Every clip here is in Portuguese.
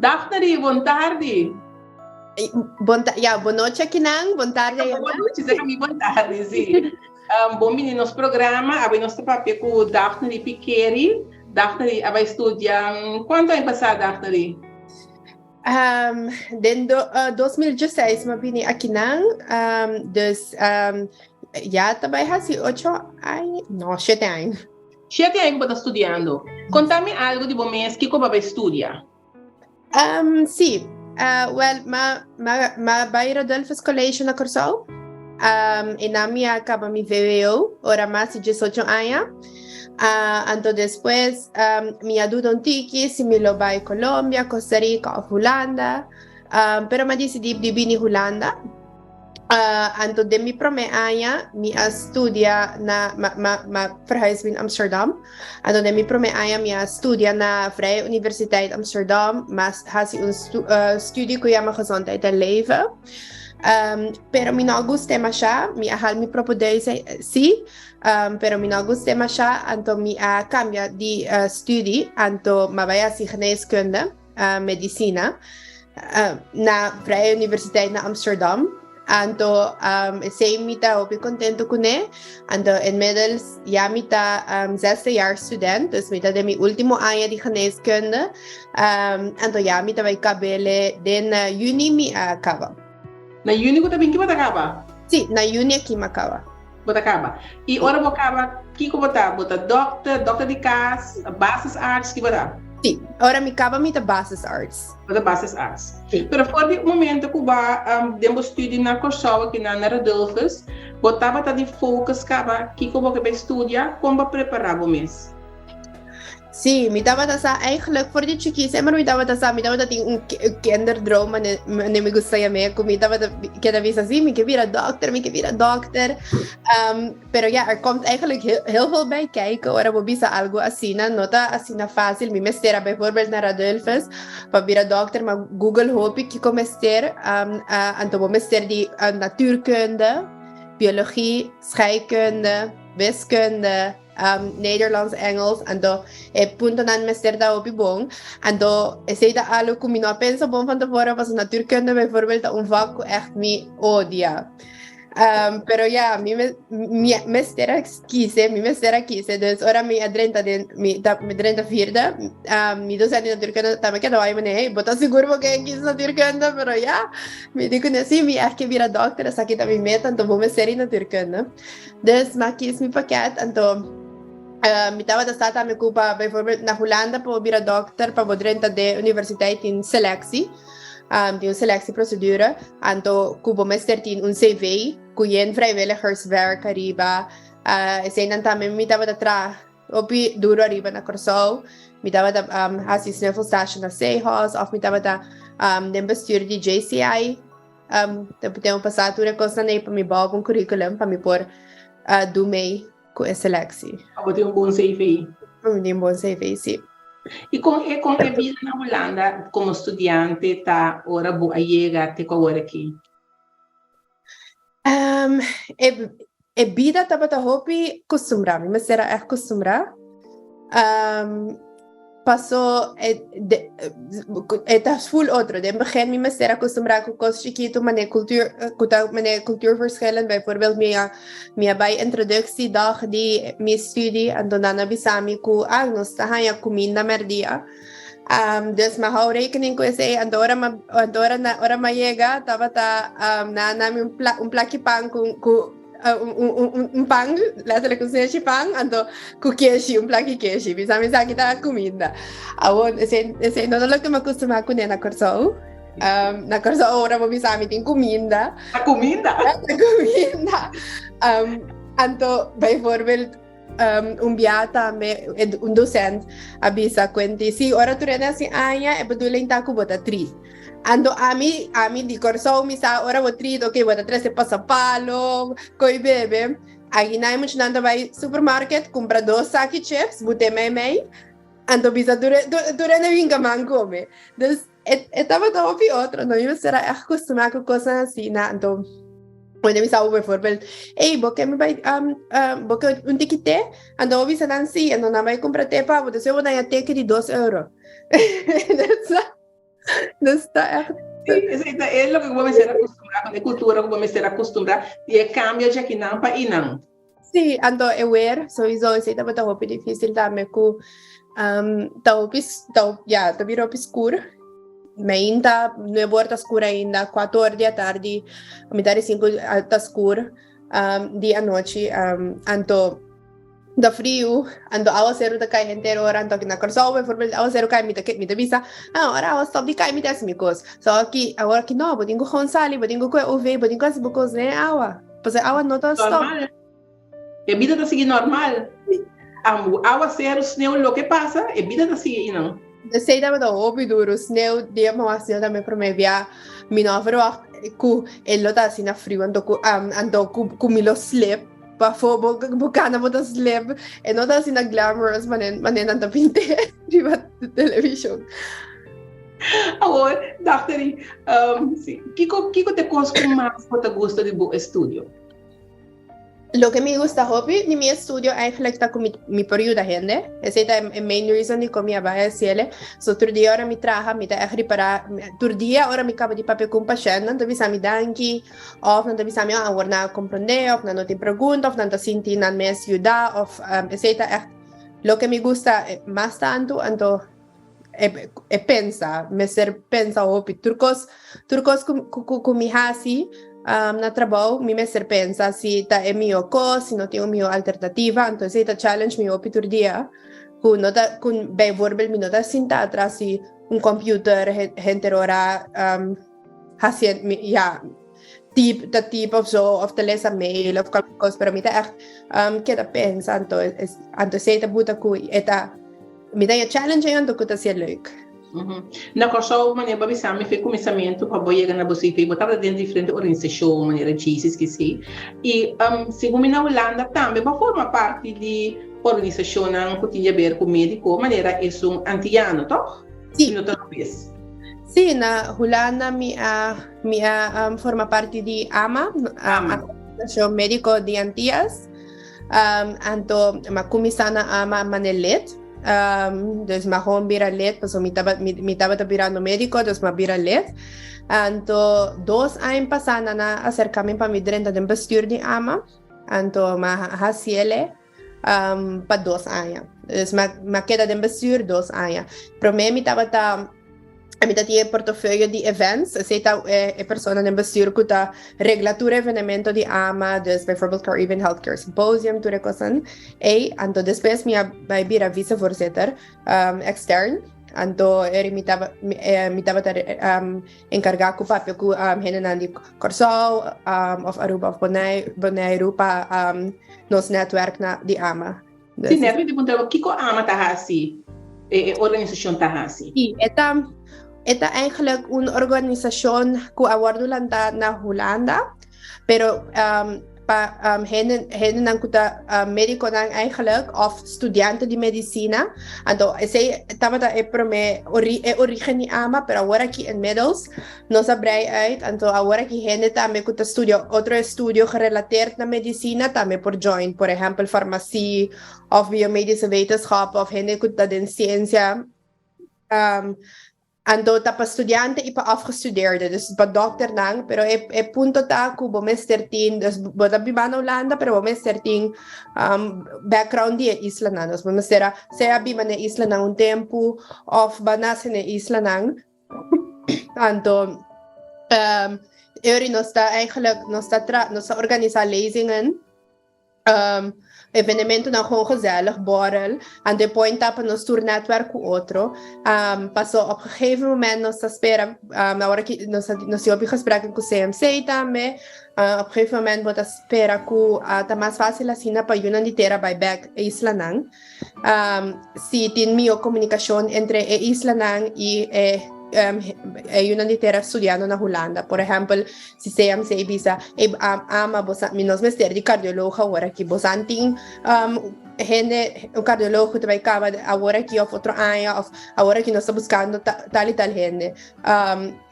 Daphne, buon tardi. Boa noite, Kinang. Boa tarde, Boa noite, Zé Camille, buon tardi, sì. Bom menino, nosso programa, abbiamo nostro papel com Daphne Piqueri. Daphne, vai studiar, quanto tempo passado, Daphne? Dentro 2016 me vine a Kinang, dus já também há 8 anos, não, 7 anos. 7 anos que está estudando. Conta-me algo de bom mês que como vai estudar. Sim, well, ma Bairro Dolphus College na Corsol. E na minha acaba me veio, ora mais de 18 anos. Então depois, minha dúvida tiki se me lo vai Colômbia, Costa Rica ou Holanda. Pero me decidi de vir em Holanda. Então de mi prome aia mi studia na ma verhuis in Amsterdam. Então de mi prome aia mi studia na Vrije Universiteit Amsterdam, mas hasi studie que chama gezondheid en leven. Pero mi não gostei mais mi ahal mi propodei sim, pero mi não gostei mais então mi cambia de studie, então ma vai assim geneeskunde, medicina, na Vrije Universiteit na Amsterdam. Então, sei me tá opi contento com ele. Então, inmiddels já me tá 6 jaar student, dus me tá de mi último ano de geneeskunde. Então, já me tá vai cabele na juni me acaba. Na juni você também que você acaba? Sim, na juni aqui me acaba. Você acaba. E ora você acaba, que você tá? Você doctor de casa, basis arts, que você tá? Sim, ora me acaba me tá basis arts. Você basis arts. Sim. Pero for o momento que você demos estudo na Corsol aqui na Radulfus, você estava de focus acaba que você vai estudar, como preparar o mês. Sim, me dava dessa eigenlijk voor die chickies, maar me dava dat kinderdroom en me gostava me, me dava cada vez assim, me vira dokter. Pero ja, komt eigenlijk heel veel bij kijken. Ora we bisa algo assim, nota assim fácil. Me mestera bijvoorbeeld naar Radulfus, para vira dokter, maar Google hoop ik que mester, então we mester die natuurkunde, biologie, scheikunde, wiskunde. Nederlands, Engels, ando punto nan mester da opi bong, ando sei da alo kung mino pensa bom van tevoren was natuurkunde bijvoorbeeld een vak echt me odia. Pero ja, mi mestera kise, dus ora mi 34, mi docente de natuurkunde também que não me bota seguro que quis natuurkunde, pero ja, mi digo assim, mi echt que vira dokter, essa aqui também meta, então vou mester in natuurkunde. Dus ma kies mi pakket, então mi tava da stata me cupa bijvoorbeeld na Holanda para vira dokter, para vodrenta de universiteit in selectie. Die een selectieprocedure. Então, kubo mester tin un CV, kuyen vrijwilligerswerk arriba. Zijn dan também mi tava da tra, opi duro arriba na Corsol. Mi tava da hasi snuffelstation na Seehas, of mi tava da den bestuur di JCI. Temos passado por coisa nem para me botar um currículo para me pôr do meio com a seleção. Para ter bom CV. Para ter bom CV, sim. E com a vida na Holanda, como estudante, tá ora boa chega até agora aqui? A vida estava a hobby acostumar, mas era acostumar. Passou het full outro. In het begin me ser acostumbrado com coisas chiquito, maar cultuurverschillen. Bijvoorbeeld minha bij introductiedag die mijn studie en dan bisami ku Agnos tahanya comida merdia. Dus maar hou rekening com esse en ora ma llega tava na un plaki pan com pang, letterlijk een sneetje pang, en dan koekjesje, een plakje kesje. Bisa mi sa kita comida. Awon, ese no lo que me acostuma con na Corsol. Na Corsol ora mo bisa mi tin comida. La comida. La comida. Anto bijvoorbeeld un biata un docent abisa kwenti si ora tu rena si aya e bedoeling ta ko bota 3. Ando ami di Corsol mi sa ora vou 3, ok, bota 3 se passa palo, coi bebe. Aí nai muito nanda vai supermarket, compra 2 sacchi chips, bute mei. Ando bisa dure na vinga man come. Dus tava todo pi outro, no eu será acostumado com coisas assim, na ando. Quando mi sa bijvoorbeeld, hey, boke mi vai boke un ticket, ando bisa nansi, ando na vai compra tepa, bota se vou na teke di €2. Dus dat echt. Es lo que vamos a ser acostumbrados, de cultura que vamos a ser acostumbrados, y el cambio ya que no pa inang. Sí, ando aware, sowieso, is ito ba ito difícil dami ko, tabiro piskur, mainda, 9 horas escura ainda, 4 horas da tarde, mitad de 5 alta escura, di anoche, anto, da frio, ando awa zero da kay entero ora anto na Corsao, por ejemplo, awa zero kay mita visa, ora awa stop di kay mita asmikos. So aqui, agora que não, bodingo Gonçali, bodingo ko OV, bodingo as bukos ne awa. Pois awa não tá stop. Normal. A vida tá seguindo normal. Awa zero sneu lo que pasa, a vida tá seguindo não. De sei da da obi duro, sneu dia mas sneu da me promevia, mi no avro ku ello da sina frio ando ku milo slip. Pafo, bukana mo das leb, e no das ina glamorous manen ang tapinte, di ba, television. Agora, daktari, Kiko te consta más por te gusta de bu estudio? Lo que me gusta hobby ni mi estudio eigenlijk está con mi periodo gente. Esa es la main reason de que mi abaya ciele. So tur dia ora mi traha, mi ta echt para tur dia ora mi acabo de papel com paciente, não te mi danki, of não te mi agora na compreender, of não te pergunta, of não te sinti na me ayuda, of esa es echt lo que me gusta más tanto, anto pensa, me ser pensa hobby. Turcos com mi hasi. Na trabajo, mi messer pensa si ta è mio si non tengo mio alternativa, entonces ta challenge mi opitur dia, kun bijvoorbeeld mi nota sinta atrás si un computer, gente ora, haciendo, type of zo, of te lezen mail, of qualche cosa, pero mi ta echt, queda pensa, entonces ta buta ku, mi ta challenge yan, to kuta siya leuk. Na Corsao, maneira babisami fez começamento para boiar na bolsa e botava dentro de diferentes organizações, maneira Jesus que sim. E segundo na Holanda também, para formar parte de organização que tinha a ver com médico, maneira é antiano, toch? Sim. Sim, na Holanda mi forma parte de AMA, Organização Médico de Antillas, anto makumisana AMA manelet. Dus mahon biralet, pues mi taba tabirando médico, dus ma biralet. Anto 2 años pasana na acercamiento para mi drenta de bestuur de AMA. Anto ma hasiele pa 2 años. Dus ma queda de bestuur 2 años. Pero mi taba tinha portfölio de events, aceita persona de bestuur que ta reglatura evenemento de AMA, dus bijvoorbeeld Caribbean Healthcare Symposium, ture kosan. Anto después mi bira vicevoorzitter extern, anto mi taba encargado com papel ku henen di Corsao of Aruba of Bonaire Aruba nos netwerk na di AMA. Sim, né? Me perguntava que AMA tá assim, organização tá assim. Sim, Esta eigenlijk een organisatie que awardo lang na Holanda, pero henen ang kuta medico nang eigenlijk of estudiante de medicina. Então, esse tamata origem ni AMA, pero agora aqui inmiddels nos abrei uit. Então, agora aqui henen também kuta outro estudio gerelateerd na medicina também por join, por exemplo, farmacie of biomedische wetenschap of henen kuta den ciência. Ando tapa estudiante e pa afgestudeerde, dus pa dokter nang, pero punto ta ku bomes 13, dus boda biba na Holanda, pero bomes 13 background di isla nang, dus bomes sera biba na isla nang un tempo, of banase na isla nang, anto, eri nosta eigenlijk, nosta organisa lezingen, evenemento na gewoon gezellig, borrel. En de point tappen nos tour netwerk com outro. Passou op een gegeven moment nos espera, na hora que nos houve gesprekken com CMC também. Op een gegeven moment wordt espera com tá mais fácil assim para yunan de terra by back isla nang. Si tin mio comunicação entre isla nang e yunan de terra estudiando na Holanda. Por exemplo, si CMC bisa ama minos mester de cardiólogo agora que bosanting gente um cardiólogo que vai acabar agora que of outro ano of agora que nós estamos buscando tal e tal gente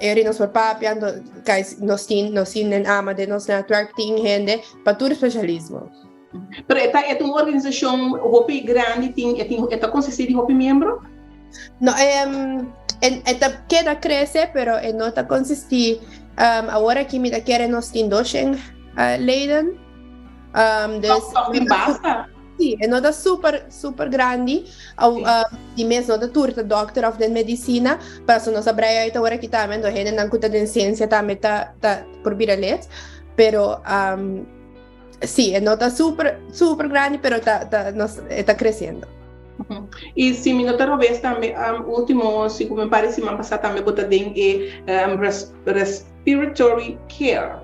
ele nos por papiando que nos tin en ama de nos network ting gente para todo especialismo. Pero esta é uma organização hopi grande, esta consiste de hopi membro? No, queda crece, pero no está consistí. Ahora que me quiere nos tindochen Leiden. Não basta. Sim, é nota super grande. De mesmo nota turta doctor of the medicina, para so nós abrir aí agora que também do rene não cuta de ciência também tá por biralet, pero sim, é nota super grande, pero está crescendo. E se me notar uma vez também, último, se me parece, me passar também botar respiratory care,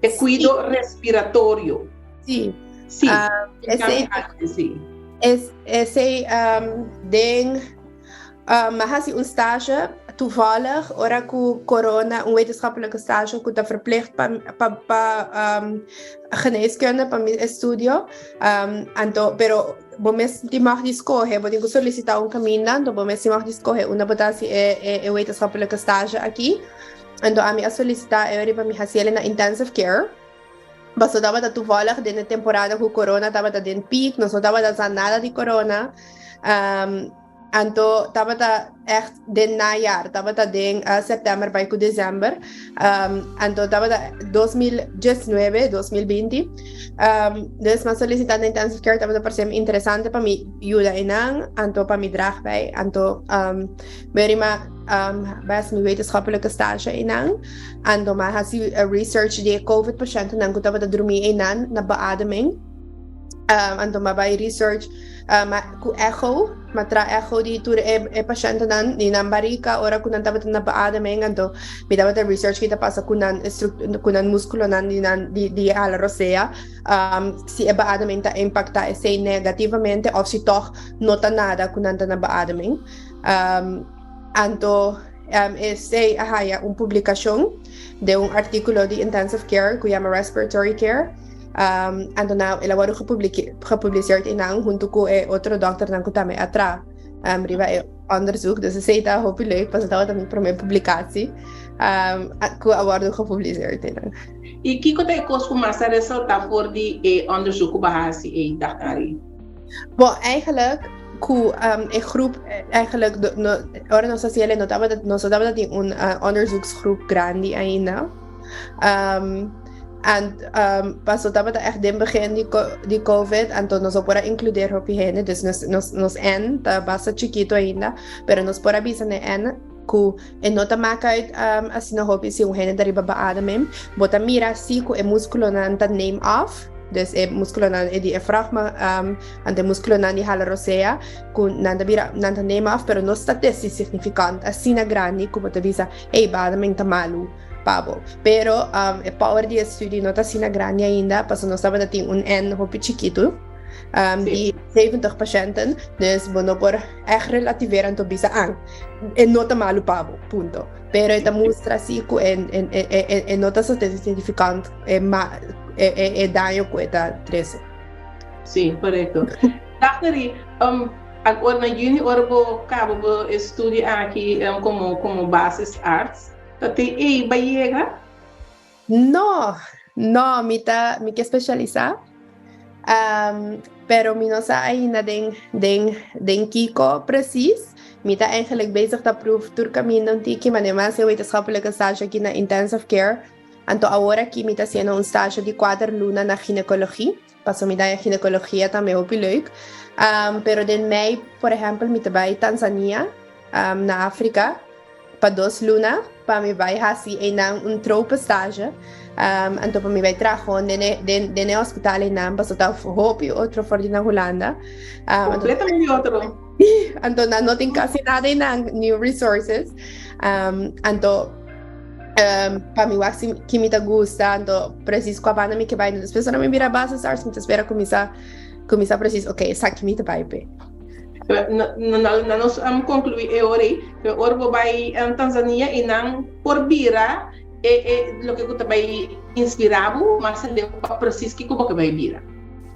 é cuido respiratório. Sim. Sim. Esse mas um estágio toevallig, ora com corona, wetenschappelijke stage, que está verplicht para geneeskunde, para meu estudio. Pero bomes die mag escolher, vou solicitar caminho, então bomes mag escolher uma botasse wetenschappelijke stage aqui. Então a minha solicitar é para me fazer na intensive care. Basta estava da toevallig de temporada com corona, estava da den piek, não estava da nada de corona. Então estava da echt den najaar, estava da den setembro para dezembro. Então estava da 2019, 2020. Dus mas solicitando intensive care estava da parecer interessante para mim ajuda inang, então para me drag bij, então berima best mi wetenschappelijke stage inang, então maar hasi research de COVID patiënten nang estava da dormir inan na beademing. Então maar bij research ku echo, matra echo di tur pasyente nan ni nambarika ora kunan tabat na beademing anto bidabat research kita pasa kunan muskulo nan di ala rosea si beademing ta impacta esse negativamente of si toch nota nada kunan ta na beademing anto esse haya publicación de artículo de intensive care que llama respiratory care. Então now elaborou gepubliceerd in junto com outro doctor na kutame atra riba onderzoek dus ze está hopelijk pas dat também para minha publicação com awardo gepubliceerd in. E que quando é que mas a resulta for de onderzoek bahasi daktari? Bom, eigenlijk groep eigenlijk ora nós sociale notava dat een onderzoeksgroep grande ainda. Paso estava echt in begin die COVID, então nós podemos incluir op higiene, dus nos en tá bastante chiquito ainda, pero nos por avisa ne en que nota maca assim na hopi se higiene dari beademing, bota mira si ku músculo nan ta name off, dus músculo nan di diafragma ante músculo nan di hala rosea, ku nan ta name off, pero no está testi significant, assim na grande ku bota visa beademing ta malu. Pero o power de estudo não está assim grande ainda, porque nós estamos tendo N hopi chiquito, de 70 pacientes, dus não por relativeren to bisa ang, não está malo pabo, ponto. Pero esta mostra assim que não está significante, daño que está 13. Sim, correto. Daktari, agora na Uni Orbo cabo estudo aqui como bases arts. Tati, Bayega? No, mi que especializar. Pero mi no sa ainda den Kiko precies. Mi ta eigenlijk bezig dat proef door caminho een tiki, maar neem se wetenschappelijke stage aqui na intensive care. Anto agora aqui mi ta haciendo un stage de 4 luna na ginecologia. Paso mi da ginecologia também op leuk. Pero den mei, por ejemplo, mi ta bij Tanzania, na África, para 2 luna. Para mim vai assim um tropa estágio, então para mim vai trabalhar de hospital em Namba, só tá hope outro fora na Holanda, completamente outro. Então não tem quase nada em new resources, então para mim assim que me tá gusta, então preciso com a banda me que vai, as pessoas não me viram base stars, me espera começar preciso, ok, essa que me tá vai bem. Nós concluir ore que orbo vai em Tanzania e não por vira lo que você vai inspirado mas ele preciso que como que vai vira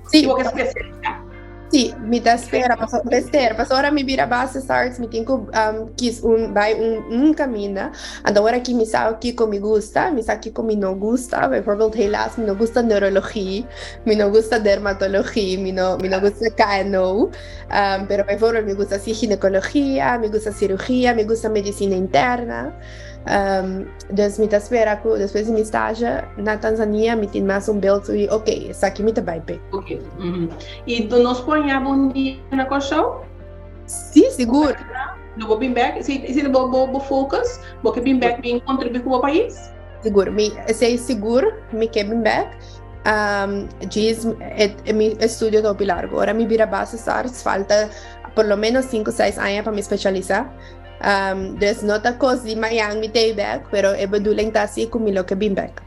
sim porque especialista Sì, mi da spera, passo ora mi vira base starts, mi tengo quis vai un camina, and ora que mi sa que mi gusta, mi sa que mi no gusta, bijvoorbeeld helaas, mi no gusta neurologie, mi no gusta dermatologie, mi no gusta KNO, pero bijvoorbeeld mi gusta sí ginecología, mi gusta cirugía, mi gusta medicina interna. Dus met dat spera que depois de minha estágio na Tanzânia me tem mais beeld de ok, está aqui me também bem. Ok. E do nós ponhamos um dia na Corsol? Sim, seguro. No vou bem back, se vou focus, vou que bem back bem contribuir com o país? Seguro, sei seguro, me que bem back. Diz, mi estudio dopo largo. Ora mi vira base SARS, falta por lo menos 5-6 anos para me especializar. Dus não tá coisa mayang mi tay back, pero é bedoeling tá assim como lo que bem back.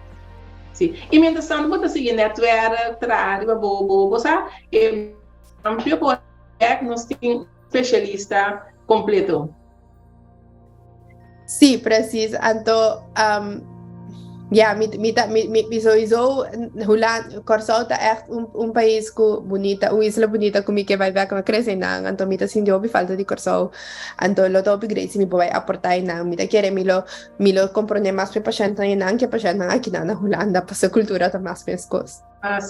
Sim. E mientras tanto, você seguir netwerk, trabalho, você amplo por back, nós temos especialista completo. Sim, preciso. Então, ja, sowieso, Curaçao tá echt país bonita, uma isla bonita como que vai ver como cresce nang, então mita sim deu falta de Curaçao, então lo top grade se me vai aportar nang, mita querer milo compreender mais para paciente nang que paciente nang aqui na Holanda para a cultura tá mais pescos.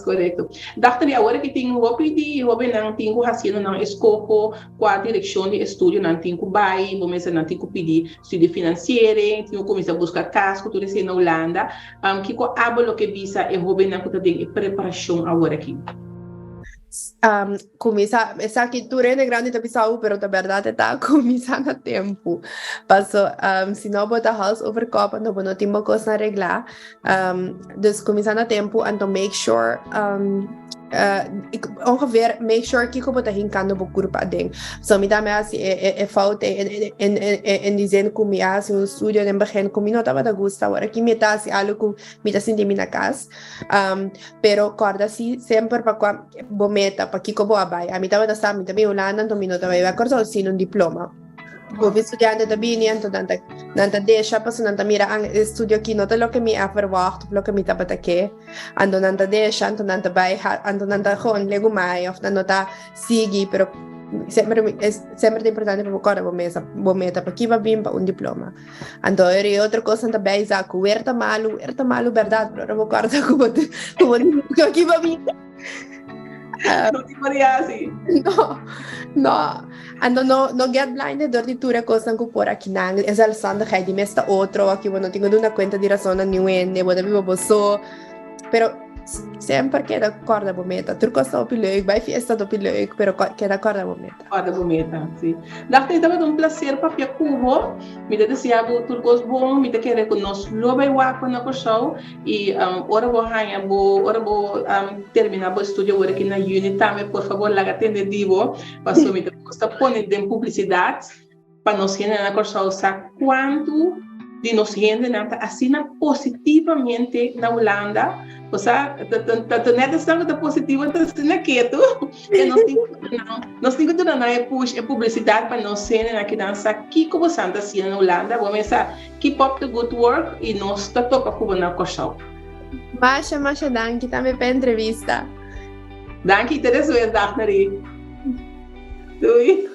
Correto. Daí agora que tem o hobby não tem o haciendo não escopo com a direção de estudo não tem o bai, começa não tem o pedir estudo financeiro, tem o começar a buscar casco tudo isso na Holanda, que com abo que visa é hobby não que tem preparação agora aqui. Começar essa cultura é grande da Bissau, pero a verdade tá começando a tempo. Passo, se não botar house over copa, não temos coisa a arreglar. Dus começando a tempo, então make sure ongeveer make sure que como tá rincando bo grupo adem. So me dá mais é falta em dizer como me hace um estudio em begin como não tava da gusta agora que me tá assim algo com me tá sentindo na casa. Pero corda assim sempre para bo meta para que como abai. A mim tava da sabe também Holanda então me não tava vai corso sim um diploma. Como estudante da bini então nanta deixa passo nanta mira ang estudio aqui não tá lo que me a verwacht lo que me tava aqui ando nanta deixa então nanta vai ando nanta gewoon lego mai of nanta sigi pero sempre é importante para agora vou meta para que vai bem para um diploma então é outra coisa também já coberta malu verdade para vou cortar como aqui vai bem não te faria assim no get blinded door di tura cosa que por aqui nang é a sanidade de mesta outro aqui não tenho nenhuma conta de razão nenhuma vou dar boso pero sempre que da corda bometa turco sta opilei vai fiesta do pilei pero que da corda bometa sim daí estava um prazer para ficar cubo me desejava turcos bom me querer conosco lo vai lá para o show e ora vou ganhar ora vou terminar o estudo agora aqui na Uni também por favor lá atende divo para me custa poner de publicidade para nós gente na show sabe quanto de nós gente assina positivamente na Holanda. O sea, tanto neta está positivo, então na quieto, nós temos que dar push publicidade para nós serem aqui dança aqui como Santa Cia na Holanda, vamos pensar keep up the good work e nós tá toca como na Corsau. Masha, danke também para a entrevista. Danke, Teresa, Daphne. Doi.